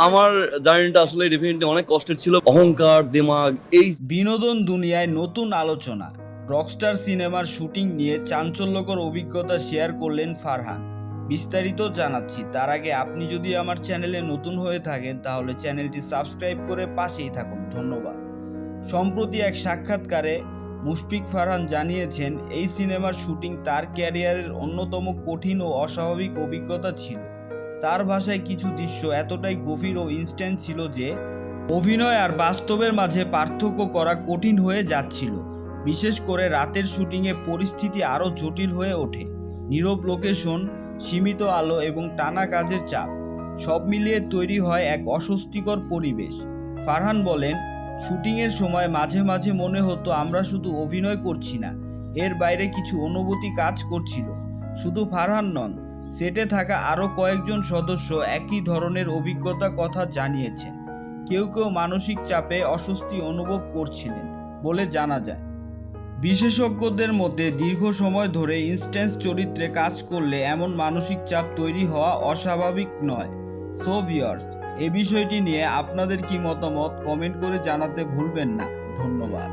আমার জার্নিটা আসলে ডেফিনেটলি অনেক কষ্টের ছিল। অহংকার, দিমাগ, এই বিনোদন দুনিয়ায় নতুন আলোচনা। রকস্টার সিনেমার শুটিং নিয়ে চাঞ্চল্যকর অভিজ্ঞতা শেয়ার করলেন ফারহান। বিস্তারিত জানাচ্ছি, তার আগে আপনি যদি আমার চ্যানেলে নতুন হয়ে থাকেন তাহলে চ্যানেলটি সাবস্ক্রাইব করে পাশেই থাকুন। ধন্যবাদ। সম্প্রতি এক সাক্ষাৎকারে মুশফিক ফারহান জানিয়েছেন, এই সিনেমার শুটিং তার ক্যারিয়ারের অন্যতম কঠিন ও অস্বাভাবিক অভিজ্ঞতা ছিল। তার ভাষায় কিছু দৃশ্য এতটাই গভীর ও ইনস্ট্যান্ট ছিল যে অভিনয় আর বাস্তবের মাঝে পার্থক্য করা কঠিন হয়ে যাচ্ছিল। বিশেষ করে রাতের শুটিংয়ে পরিস্থিতি আরও জটিল হয়ে ওঠে। নীরব লোকেশন, সীমিত আলো এবং টানা কাজের চাপ সব মিলিয়ে তৈরি হয় এক অস্বস্তিকর পরিবেশ। ফারহান বলেন, শুটিংয়ের সময় মাঝে মাঝে মনে হতো আমরা শুধু অভিনয় করছি না, এর বাইরে কিছু অনুভূতি কাজ করছিল। শুধু ফারহান নন, সেটে থাকা আরও কয়েকজন সদস্য একই ধরনের অভিজ্ঞতা কথা জানিয়েছেন। কেউ কেউ মানসিক চাপে অস্বস্তি অনুভব করছিলেন বলে জানা যায়। বিশেষজ্ঞদের মধ্যে দীর্ঘ সময় ধরে ইনস্ট্যান্স চরিত্রে কাজ করলে এমন মানসিক চাপ তৈরি হওয়া অস্বাভাবিক নয়। সো ভিউয়ার্স, এই বিষয়টি নিয়ে আপনাদের কি মতামত কমেন্ট করে জানাতে ভুলবেন না। ধন্যবাদ।